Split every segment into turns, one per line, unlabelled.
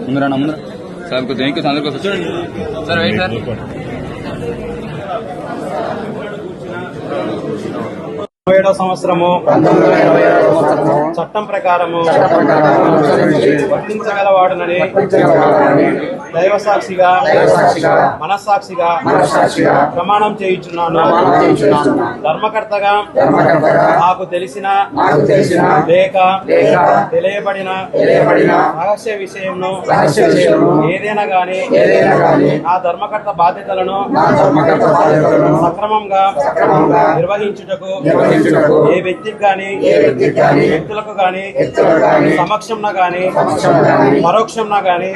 ముందరా ముందర సార్ కొంచెం ఎక్కువ అందరికీ చూడండి సార్ వెయిట్ సార్.
సంవత్సరము చట్టం ప్రకారము వర్తించగలవాడునని దైవ సాక్షిగా మనస్సాక్షిగా ప్రమాణం చేయుచున్నాను. ధర్మకర్తగా నాకు తెలిసిన లేక తెలియబడిన రహస్య విషయంను ఏదైనా గాని నా ధర్మకర్త బాధ్యతలను సక్రమంగా నిర్వహించుటకు ఏ వ్యక్తికి గాని వ్యక్తులకు గాని సమక్షంన గాని పరోక్షంన గాని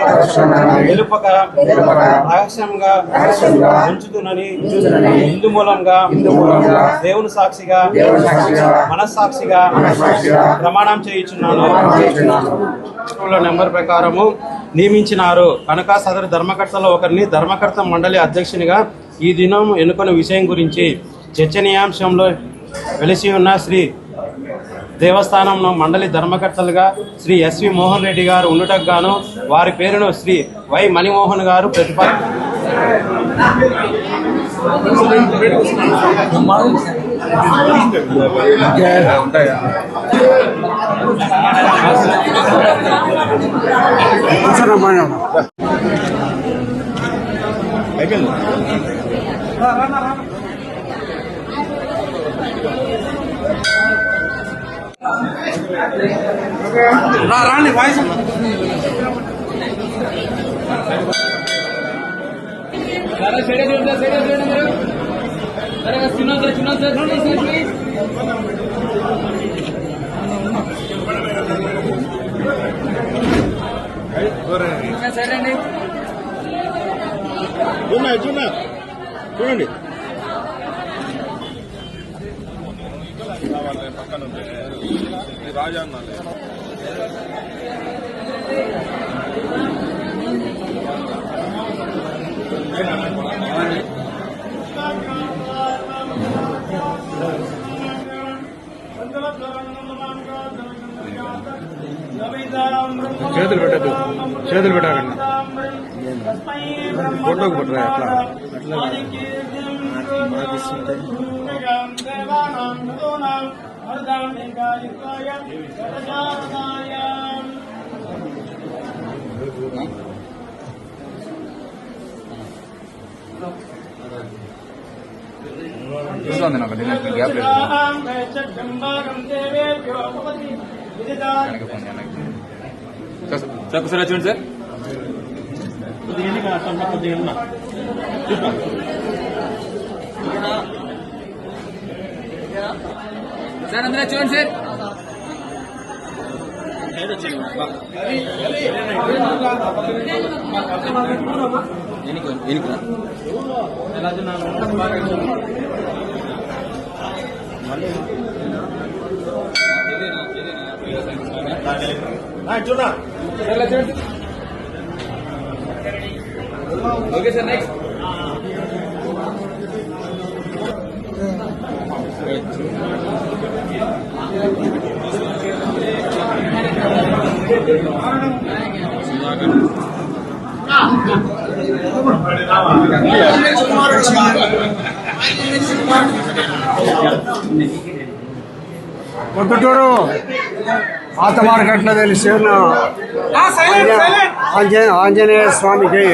తెలుపక రహస్యంగా ఉంచుతునని హిందూ మూలంగా దేవుని సాక్షిగా మనస్సాక్షిగా ప్రమాణం చేయుచున్నాను. నెంబర్ ప్రకారము నియమించినారు కనుక సదరు ధర్మకర్తలో ఒకరిని ధర్మకర్త మండలి అధ్యక్షునిగా ఈ దినం ఎన్నుకున్న విషయం గురించి చర్చనీయాంశంలో వెలిసి ఉన్న శ్రీ దేవస్థానంలో మండలి ధర్మకర్తలుగా శ్రీ ఎస్వి మోహన్ రెడ్డి గారు ఉండుటకు గాను వారి పేరును శ్రీ వై మణిమోహన్ గారు రాండి వాయిస్ చూడండి పక్కన రాజా అన్నాలే చేతులు పెట్టద్దు, చేతులు పెట్టకండి, ఫోటోకి పట్టరా అట్లా అట్లా చూస్తుంది నాకు గ్యాప్ లేదు. సార్ ఒకసారి చూడండి సార్. సార్ అందరూ చూడండి sir.
Okay sir next
Proddatur పాత మార్కెట్లో తెలిసిన ఆంజనేయ స్వామికి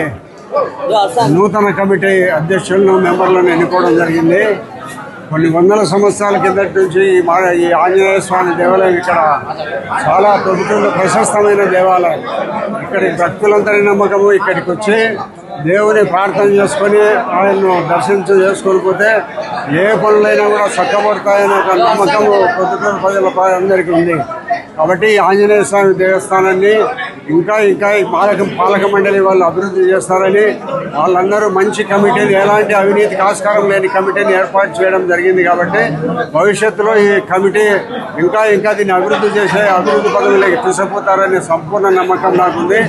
నూతన కమిటీ అధ్యక్షులను మెంబర్లను ఎన్నుకోవడం జరిగింది. కొన్ని వందల సంవత్సరాల కిందటి నుంచి ఈ ఆంజనేయ స్వామి దేవాలయం ఇక్కడ చాలా పొద్దుటూరులో ప్రశస్తమైన దేవాలయం. ఇక్కడి భక్తులందరి నమ్మకము ఇక్కడికి వచ్చి దేవుని ప్రార్థన చేసుకొని ఆయన్ను చేసుకొని పోతే ఏ పనులైనా కూడా చక్కబడతాయనే ఒక నమ్మకము పొద్దుటూరు ప్రజల అందరికీ ఉంది. కాబట్టి ఆంజనేయ స్వామి దేవస్థానాన్ని ఇంకా ఈ పాలక మండలి వాళ్ళు అభివృద్ధి చేస్తారని వాళ్ళందరూ మంచి కమిటీని, ఎలాంటి అవినీతికి ఆస్కారం లేని కమిటీని ఏర్పాటు చేయడం జరిగింది. కాబట్టి భవిష్యత్తులో ఈ కమిటీ ఇంకా దీన్ని అభివృద్ధి పదవులకి తీసుకుపోతారనే సంపూర్ణ నమ్మకం నాకుంది.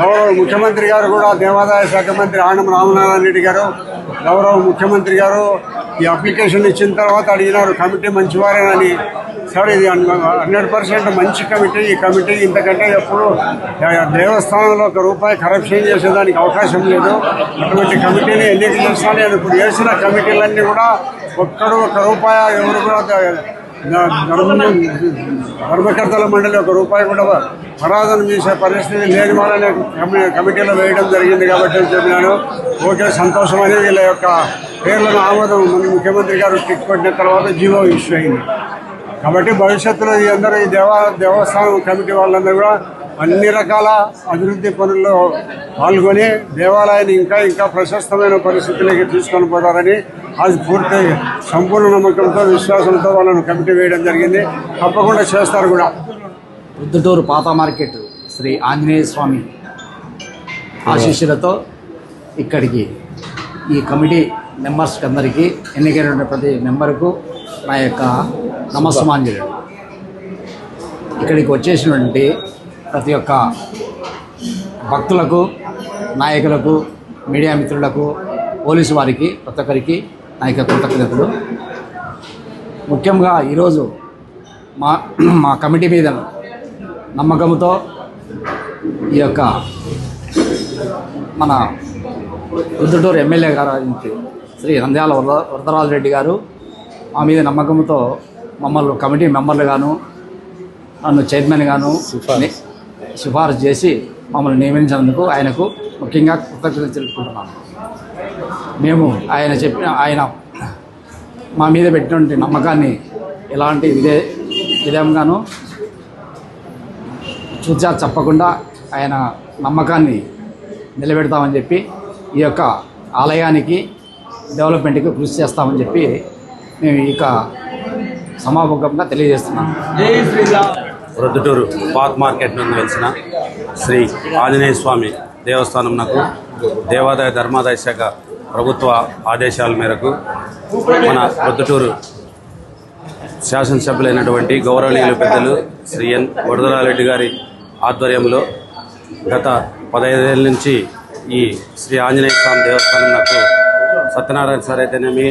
గౌరవ ముఖ్యమంత్రి గారు కూడా, దేవాదాయ శాఖ మంత్రి ఆనం రామనారాయణ రెడ్డి గారు, గౌరవ ముఖ్యమంత్రి గారు ఈ అప్లికేషన్ ఇచ్చిన తర్వాత అడిగినారు కమిటీ మంచివారేనని. సార్ ఇది 100% మంచి కమిటీ. ఈ కమిటీ ఇంతకంటే ఎప్పుడు దేవస్థానంలో ₹1 కరప్షన్ చేసేదానికి అవకాశం లేదు. అటువంటి కమిటీని ఎన్నిక చేస్తాను. నేను ఇప్పుడు చేసిన కమిటీలన్నీ కూడా ₹1 ఎవరు కూడా ధర్మకర్తల మండలి ₹1 కూడా పరాధన చేసే పరిస్థితి లేని వాళ్ళని కమిటీలో వేయడం జరిగింది. కాబట్టి చెప్పినాను ఓకే, సంతోషం అని వీళ్ళ యొక్క పేర్లను ఆమోదం మన ముఖ్యమంత్రి గారు టిక్ కొట్టిన తర్వాత జీవో ఇష్యూ అయింది. కాబట్టి భవిష్యత్తులో ఈ అందరూ ఈ దేవస్థానం కమిటీ వాళ్ళందరూ కూడా అన్ని రకాల అభివృద్ధి పనుల్లో పాల్గొని దేవాలయాన్ని ఇంకా ప్రశస్తమైన పరిస్థితులకి తీసుకొని పోతారని అది పూర్తి సంపూర్ణ నమ్మకంతో, విశ్వాసంతో వాళ్ళను కమిటీ వేయడం జరిగింది. తప్పకుండా చేస్తారు కూడా.
పొద్దుటూరు పాత మార్కెట్ శ్రీ ఆంజనేయ స్వామి ఆశీస్సులతో ఇక్కడికి ఈ కమిటీ మెంబర్స్కి అందరికీ ఎన్నికైన ప్రతి మెంబర్కు నా యొక్క నమస్సమాంజలి. ఇక్కడికి వచ్చేసినటువంటి ప్రతి ఒక్క భక్తులకు, నాయకులకు, మీడియా మిత్రులకు, పోలీసు వారికి, ప్రతి ఒక్కరికి నా యొక్క కృతజ్ఞతలు. ముఖ్యంగా ఈరోజు మా కమిటీ మీద నమ్మకంతో ఈ యొక్క మన పొద్దుటూరు ఎమ్మెల్యే గారు శ్రీ నంద్యాల వరదరాజు రెడ్డి గారు మా మీద నమ్మకంతో మమ్మల్ని కమిటీ మెంబర్లుగాను, నన్ను చైర్మన్గాను సిఫారసు చేసి మమ్మల్ని నియమించినందుకు ఆయనకు ముఖ్యంగా కృతజ్ఞతలు తెలుపుకుంటున్నాను. ఆయన మా మీద పెట్టినటువంటి నమ్మకాన్ని ఎలాంటి విధంగానూ చూచా చెప్పకుండా ఆయన నమ్మకాన్ని నిలబెడతామని చెప్పి ఈ యొక్క ఆలయానికి డెవలప్మెంట్కి కృషి చేస్తామని చెప్పి మేము ఇక సమాపకంగా తెలియజేస్తున్నాం.
ప్రొద్దుటూరు పాత మార్కెట్ నుండి వెలిసిన శ్రీ ఆంజనేయ స్వామి దేవస్థానంకు దేవాదాయ ధర్మాదాయ శాఖ ప్రభుత్వ ఆదేశాల మేరకు మన ప్రొద్దుటూరు శాసనసభ్యులైనటువంటి గౌరవనీయులు పెద్దలు శ్రీ ఎన్ వరదరారెడ్డి గారి ఆధ్వర్యంలో గత 15 ఏళ్ళ నుంచి ఈ శ్రీ ఆంజనేయ స్వామి దేవస్థానంకు సత్యనారాయణ సార్ అయితేనేమి,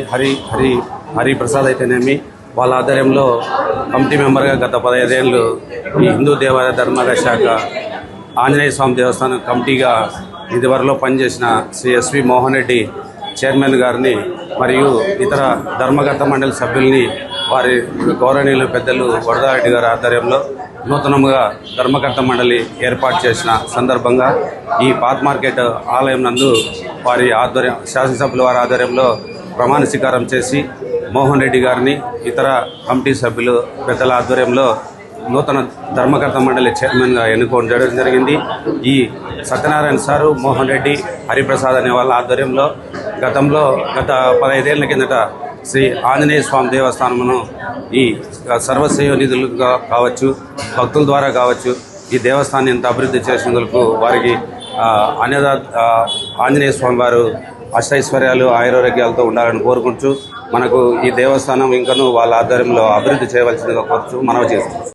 హరిప్రసాద్ అయితేనేమి వాళ్ళ ఆధ్వర్యంలో కమిటీ మెంబర్గా గత 15 ఏళ్ళు ఈ హిందూ దేవాదాయ ధర్మాదాయ శాఖ ఆంజనేయ స్వామి దేవస్థానం కమిటీగా ఇదివరలో పనిచేసిన శ్రీ ఎస్వి మోహన్ రెడ్డి చైర్మన్ గారిని మరియు ఇతర ధర్మకర్త మండలి సభ్యుల్ని వారి గౌరవనీయులు పెద్దలు వరదారెడ్డి గారి ఆధ్వర్యంలో నూతనంగా ధర్మకర్త మండలి ఏర్పాటు చేసిన సందర్భంగా ఈ పాత మార్కెట్ ఆలయం నందు వారి శాసనసభ్యుల వారి ఆధ్వర్యంలో ప్రమాణ స్వీకారం చేసి మోహన్ రెడ్డి గారిని ఇతర కమిటీ సభ్యులు పెద్దల ఆధ్వర్యంలో నూతన ధర్మకర్త మండలి చైర్మన్గా ఎన్నుకోవడం జరిగింది. ఈ సత్యనారాయణ సారు, మోహన్ రెడ్డి, హరిప్రసాద్ అనే వాళ్ళ ఆధ్వర్యంలో గత 15 ఏళ్ల కిందట శ్రీ ఆంజనేయ స్వామి దేవస్థానమును ఈ సర్వసేవ నిధులుగా కావచ్చు, భక్తుల ద్వారా కావచ్చు, ఈ దేవస్థానాన్ని ఇంత అభివృద్ధి చేసినందుకు వారికి ఆంజనేయ స్వామి వారు అష్టైశ్వర్యాలు ఆయురారోగ్యాలతో ఉండాలని కోరుకుంటూ మనకు ఈ దేవస్థానం ఇంకనూ వాళ్ళ ఆధ్వర్యంలో అభివృద్ధి చేయవలసిందిగా కోరుతూ మనవి చేస్తున్నాం.